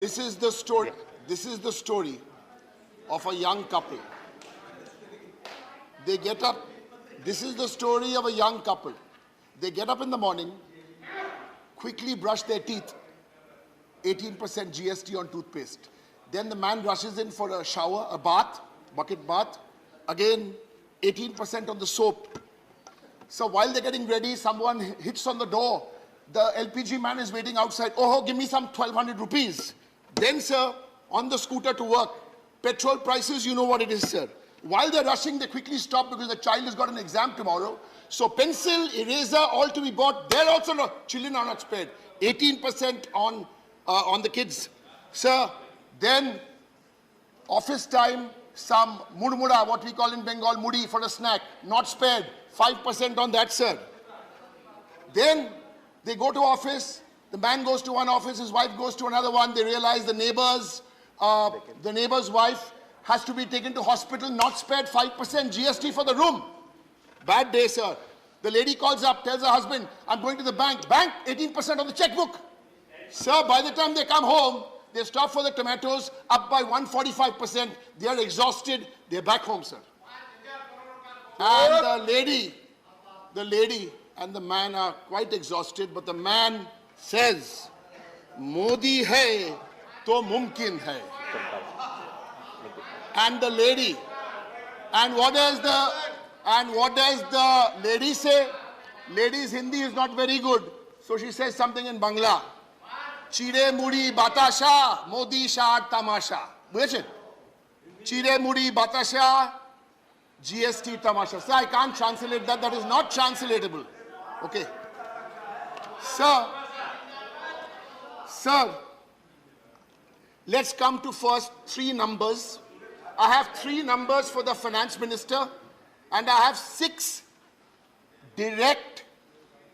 This is the story. This is the story of a young couple. They get up. This is the story of a young couple. They get up in the morning, quickly brush their teeth, 18% GST on toothpaste. Then the man rushes in for a shower, a bath, bucket bath. Again, 18% on the soap. So while they're getting ready, someone hits on the door. The LPG man is waiting outside. Oh, give me some 1,200 rupees. Then, sir, on the scooter to work, petrol prices, you know what it is, sir. While they're rushing, they quickly stop because the child has got an exam tomorrow. So pencil, eraser, all to be bought. They're also not, children are not spared. 18% on the kids. Sir, then office time, some murmura, what we call in Bengal, mudi for a snack, not spared. 5% on that, sir. Then they go to office. The man goes to one office, his wife goes to another one. They realize the neighbor's wife has to be taken to hospital, not spared 5% GST for the room. Bad day, sir. The lady calls up, tells her husband, I'm going to the bank. Bank, 18% on the checkbook. Sir, by the time they come home, they stop for the tomatoes, up by 145%. They are exhausted. They're back home, sir. And the lady and the man are quite exhausted, but the man says, Modi hai, to mumkin hai. And the lady, and what does the lady say? Lady's Hindi is not very good, so she says something in Bangla. Chire muri batasha, Modi shah tamasha. Buঝেছেন? Chire muri batasha, GST tamasha. Sir, I can't translate that. That is not translatable. Okay. Sir, let's come to first three numbers. I have three numbers for the finance minister, and I have 6 direct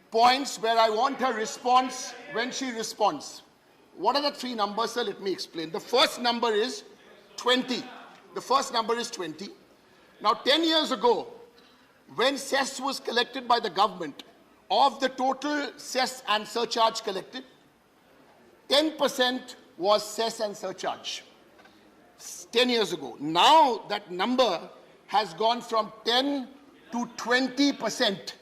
points where I want her response when she responds. What are the 3 numbers, sir? Let me explain. The first number is 20. The first number is 20. Now, 10 years ago, when cess was collected by the government, of the total cess and surcharge collected, 10% was cess and surcharge. 10 years ago. Now that number has gone from 10 to 20%.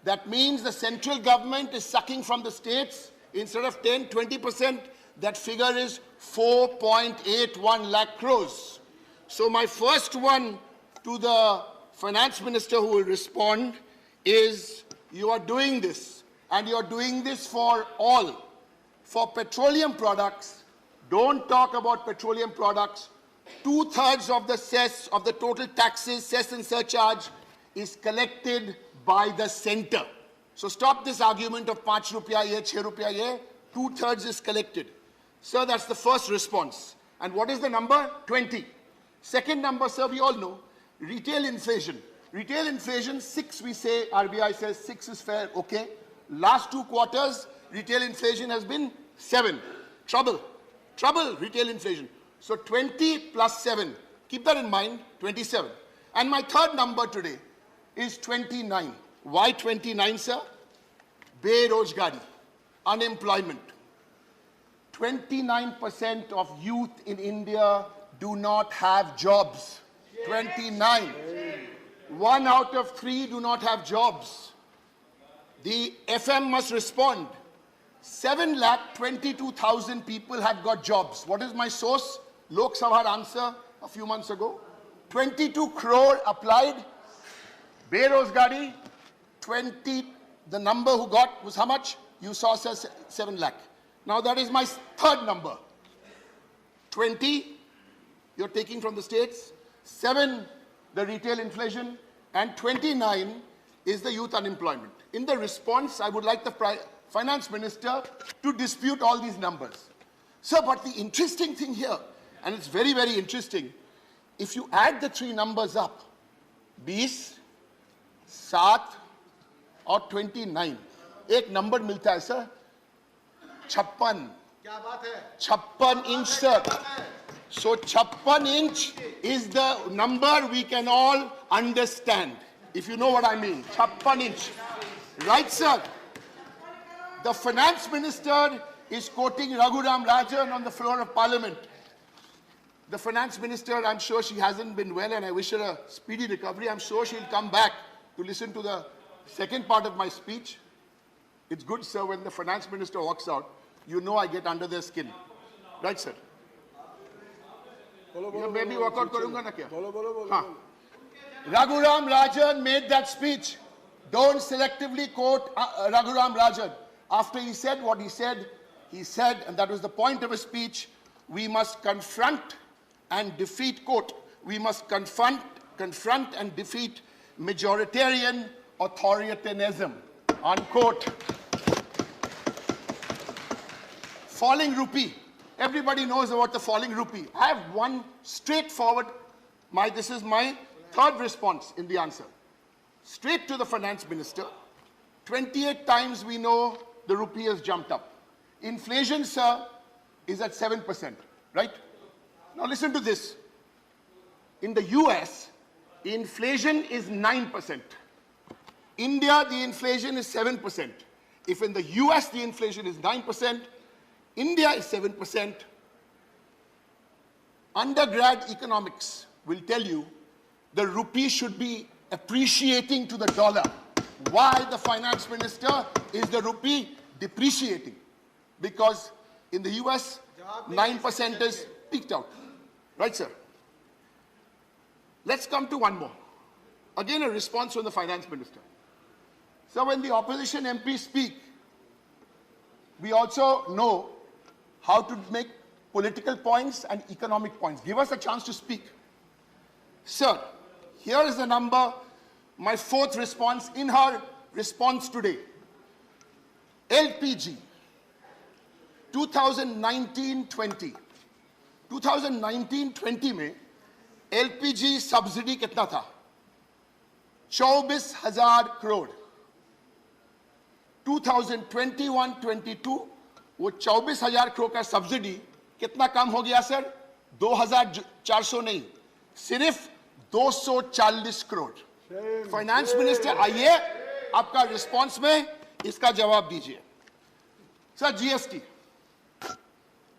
That means the central government is sucking from the states. Instead of 10, 20%, that figure is 4.81 lakh crores. So my first one to the finance minister who will respond is, you are doing this, and you are doing this for all. For petroleum products, don't talk about petroleum products. 2/3 of the cess, of the total taxes, cess and surcharge, is collected by the center. So stop this argument of 5 rupiah ye, 6 rupiah ye. 2/3 is collected. Sir, that's the first response. And what is the number? 20. Second number, sir, we all know, retail inflation. Retail inflation, 6 we say, RBI says 6 is fair, okay. Last 2 quarters, retail inflation has been 7. Trouble, retail inflation. So 20 plus 7, keep that in mind, 27. And my third number today is 29. Why 29, sir? Berojgari, unemployment. 29% of youth in India do not have jobs. 29. 1 out of 3 do not have jobs. The FM must respond. 7,22,000 people have got jobs. What is my source? Lok Sabha answer a few months ago. 22 crore applied. Berozgari, 20, the number who got was how much? You saw, sir, 7 lakh. Now that is my third number. 20, you're taking from the states. 7, the retail inflation. And 29 is the youth unemployment. In the response, I would like the finance minister to dispute all these numbers. Sir, but the interesting thing here, and it's very, very interesting, if you add the 3 numbers up, 20, 7 or 29, एक number मिलता है, sir, 56. 56 inch, sir. So 56 inch is the number we can all understand, if you know what I mean. 56 inch. Right, sir? The finance minister is quoting Raghuram Rajan on the floor of Parliament. The finance minister, I'm sure she hasn't been well, and I wish her a speedy recovery. I'm sure she'll come back to listen to the second part of my speech. It's good, sir, when the finance minister walks out, you know I get under their skin. Right, sir? Maybe walk out karunga na kya? Raghuram Rajan made that speech. Don't selectively quote Raghuram Rajan. After he said what he said, and that was the point of his speech, we must confront and defeat, quote, we must confront and defeat majoritarian authoritarianism, unquote. Falling rupee. Everybody knows about the falling rupee. I have one straightforward, this is my third response in the answer. Straight to the finance minister. 28 times we know the rupee has jumped up. Inflation, sir, is at 7%, right? Now listen to this. In the US, the inflation is 9%. India, the inflation is 7%. If in the US the inflation is 9%, India is 7%. Undergrad economics will tell you the rupee should be appreciating to the dollar. Why the finance minister is the rupee depreciating? Because in the US, 9% is peaked out. Right, sir? Let's come to one more. Again, a response from the finance minister. So when the opposition MPs speak, we also know how to make political points and economic points. Give us a chance to speak. Sir, here is the number, my fourth response in her response today. LPG, 2019-20. 2019-20 में LPG subsidy कितना था? 24,000 करोड़. 2021-22 वो 24,000 करोड़ का subsidy कितना कम हो गया sir? 2,400 नहीं, सिर्फ 240 करोड़. फाइनेंस मिनिस्टर आइए, आपका रिस्पांस में इसका जवाब दीजिए. Sir,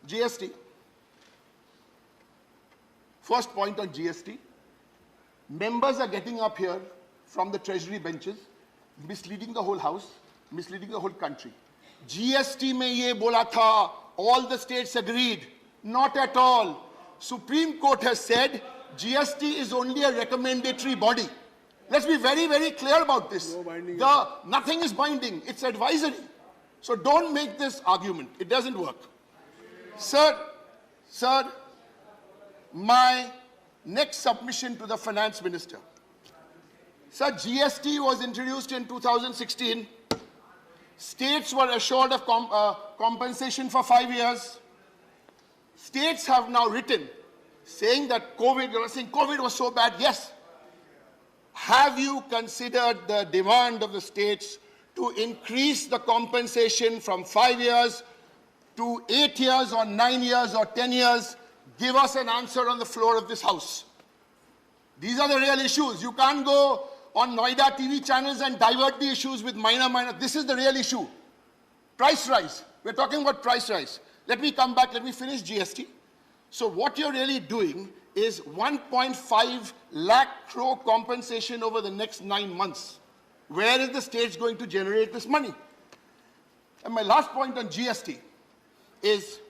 GST. First point on GST. Members are getting up here from the treasury benches, misleading the whole house, misleading the whole country. GST में ये बोला था, all the states agreed. Not at all. Supreme Court has said GST is only a recommendatory body. Let's be very, very clear about this. Nothing is binding. It's advisory. So don't make this argument. It doesn't work. Sir, my next submission to the finance minister. Sir, GST was introduced in 2016. States were assured of compensation for 5 years. States have now written saying that COVID was so bad. Yes. Have you considered the demand of the states to increase the compensation from 5 years to 8 years or 9 years or 10 years? Give us an answer on the floor of this house. These are the real issues. You can't go on Noida TV channels and divert the issues with minor. This is the real issue. Price rise. We're talking about price rise. Let me come back. Let me finish GST. So what you're really doing is 1.5 lakh crore compensation over the next 9 months. Where is the states going to generate this money? And my last point on GST is,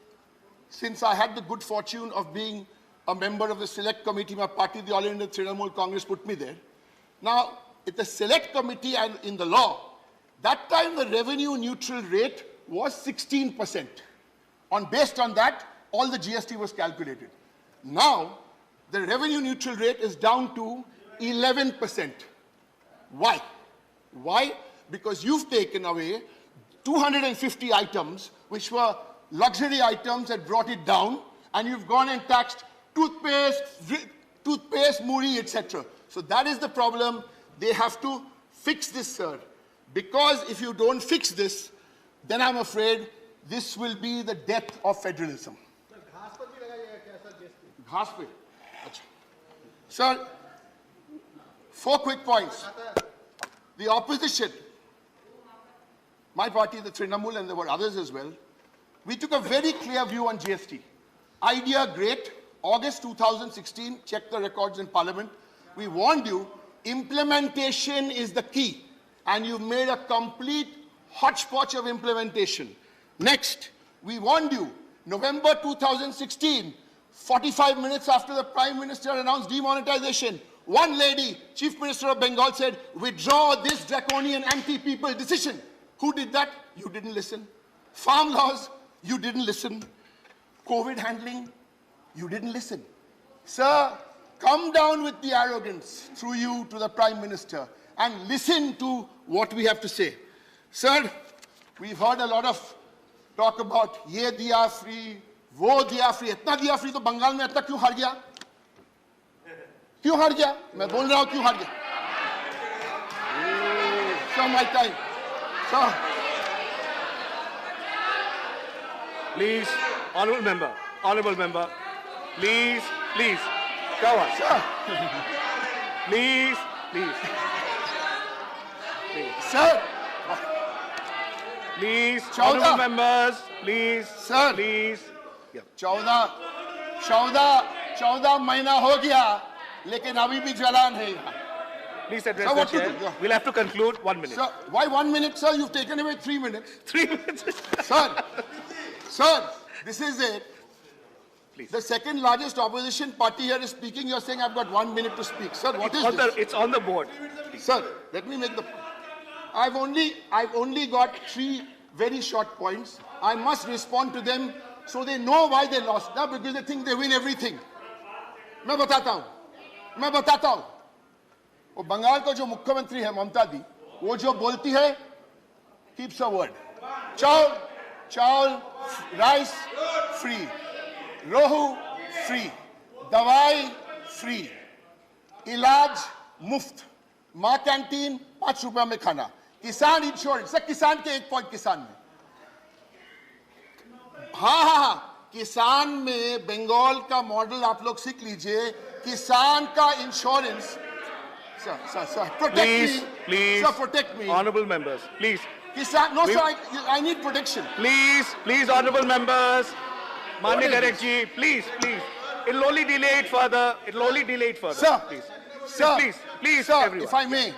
since I had the good fortune of being a member of the select committee, my party, the All India Trinamool Congress, put me there. Now, at the select committee and in the law, that time the revenue neutral rate was 16%. Based on that, all the GST was calculated. Now, the revenue neutral rate is down to 11%. Why? Why? Because you've taken away 250 items, which were luxury items, and brought it down, and you've gone and taxed toothpaste, muri, etc. So that is the problem. They have to fix this, sir. Because if you don't fix this, then I'm afraid this will be the death of federalism. Sir, 4 quick points. The opposition, my party, the Trinamool, and there were others as well, We took a very clear view on GST. Idea great. August 2016, check the records in Parliament. We warned you, implementation is the key. And you've made a complete hodgepodge of implementation. Next, we warned you, November 2016, 45 minutes after the Prime Minister announced demonetization, one lady, Chief Minister of Bengal, said, withdraw this draconian anti-people decision. Who did that? You didn't listen. Farm laws, you didn't listen. COVID handling, you didn't listen. Sir, come down with the arrogance through you to the Prime Minister and listen to what we have to say. Sir, we've heard a lot of talk about ye diya free, wo diya free. Itna diya free to Bengal mein itna kyun har gaya? Kyun har gaya? Main bol raha hu kyun har gaya? So my time. Sir. Please, honourable member, please, come on. Sir. Please. Sir. Please, Chowdhury. honourable members, please. Sir. Please. 14 महीना हो गया, लेकिन अभी भी जलान है यहाँ. Please address Sir, the what to chair. do? Yeah. We'll have to conclude 1 minute. Sir, why 1 minute, sir? You've taken away 3 minutes. 3 minutes. Sir, this is it. Please. The second largest opposition party here is speaking. You're saying I've got 1 minute to speak. Sir, what is this? It's on the board. Sir, let me make the point. I've only got 3 very short points. I must respond to them so they know why they lost. Now, because they think they win everything. मैं बताता हूँ. वो बंगाल का जो मुख्यमंत्री है ममता दी, वो जो बोलती है, keeps her word. चावल, rice free, रोहू free, दवाई free, इलाज मुफ्त, माँ कैंटीन 5 रुपया में खाना, किसान इंश्योरेंस. सर किसान के 1 पॉइंट किसान में. हाँ, किसान में बंगाल का मॉडल आप लोग सीख लीजिए. किसान का insurance. Sir, Please. Sir, protect me. Honourable members, please. Kisan, no, sir, I need protection. Please, honourable members. Manya Director ji, please. It'll only delay it further. Sir, please. Sir, Please, sir, everyone. if I may.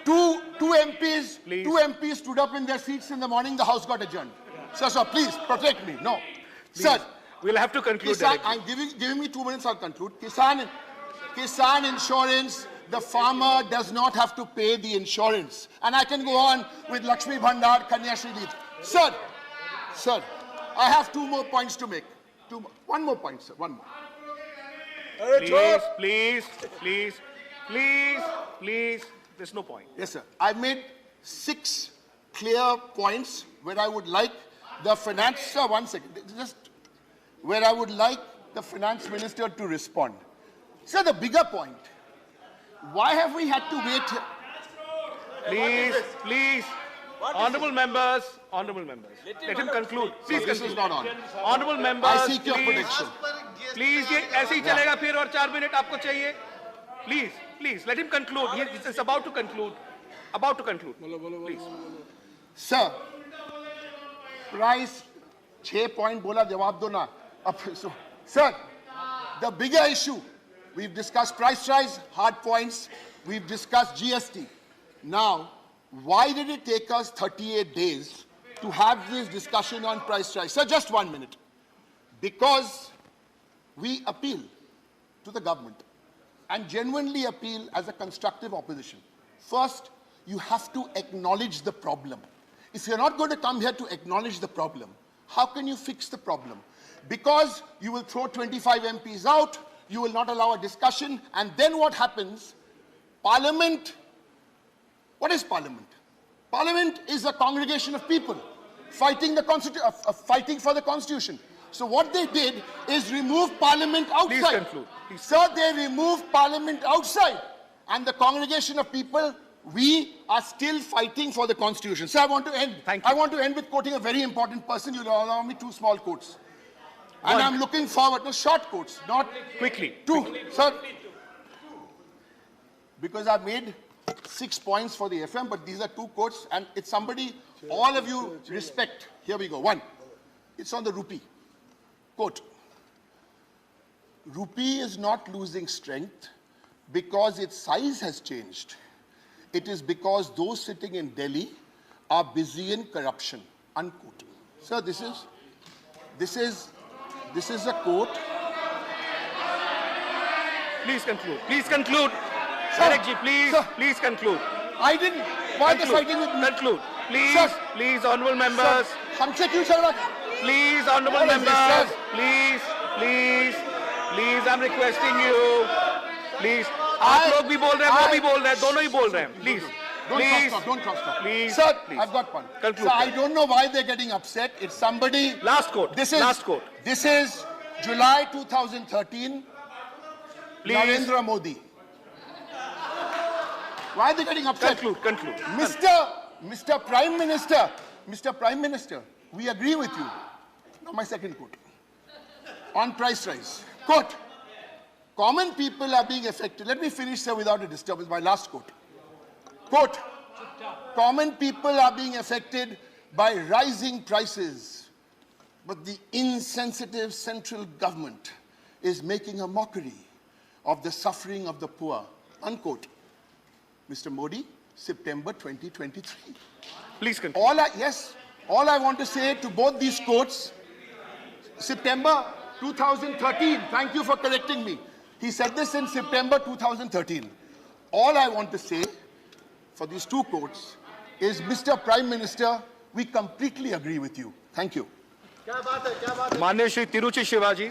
Two MPs Please. stood up in their seats in the morning. The House got adjourned. Sir, please protect me. No, Please. sir. We'll have to conclude. Kisan, directly. I'm giving me 2 minutes. I'll conclude. Kisan insurance. The farmer does not have to pay the insurance. And I can go on with Lakshmi Bhandar, Kanya Shri Deep. Sir, I have 2 more points to make. One more point, sir. One more. Please. There's no point. Yes, sir. I've made 6 clear points where I would like the finance... Sir, 1 second. Just where I would like the finance minister to respond. Sir, the bigger point. Why have we had to wait here? Please. Honourable members. Let him conclude. Please This conclude. is not on. Honourable members. I seek your please. protection. Please, ये ऐसे ही चलेगा फिर और 4 minute आपको चाहिए. Please, let him conclude. He is about to conclude. Please. Sir, price 6 point बोला जवाब दो ना. Sir, the bigger issue. We've discussed price rise, hard points. We've discussed GST. Now, why did it take us 38 days to have this discussion on price rise? Sir, just 1 minute. Because we appeal to the government and genuinely appeal as a constructive opposition. First, you have to acknowledge the problem. If you're not going to come here to acknowledge the problem, how can you fix the problem? Because you will throw 25 MPs out, you will not allow a discussion, and then what happens? Parliament, what is Parliament? Parliament is a congregation of people fighting for the Constitution. So what they did is remove Parliament outside. Please conclude. Sir, they removed Parliament outside. And the congregation of people, we are still fighting for the Constitution. Sir, I want to end. Thank you. I want to end with quoting a very important person. You'll allow me 2 small quotes. And I'm looking forward to short quotes, not Quickly. 2. Sir, because I've made 6 points for the FM, but these are 2 quotes, and it's somebody all of you respect. Here we go. 1. It's on the rupee. Quote, rupee is not losing strength because its size has changed. It is because those sitting in Delhi are busy in corruption. Unquote. Sir, this is a quote. Please conclude. Please conclude. Sir, Directji, please, sir. please conclude. I didn't. Why the fighting with me? Conclude. Please, Sir. please, honourable members. हमसे क्यों चल रहा? Please, honourable What is this, members. sir? Please, please, please, I'm requesting you. Please. आप लोग भी बोल रहे हैं, वो भी बोल रहे हैं, दोनों ही बोल रहे हैं. Please. Please. Don't cross talk. Please. Sir, Please. I've got one. Conclude. Sir, I don't know why they're getting upset. It's somebody. Last quote. Last quote. This is July 2013. Please. Narendra Modi. Why are they getting upset? Conclude. Mr. Prime Minister, we agree with you. Now my second quote. On price rise. Quote, common people are being affected. Let me finish, sir, without a disturbance. My last quote. Quote, common people are being affected by rising prices, but the insensitive central government is making a mockery of the suffering of the poor. Unquote. Mr. Modi, September 2023. Please conclude. All I want to say to both these quotes, September 2013, thank you for correcting me. He said this in September 2013. All I want to say for these two quotes is, Mr. Prime Minister, we completely agree with you. Thank you. माननीय श्री तिरुचि शिवाजी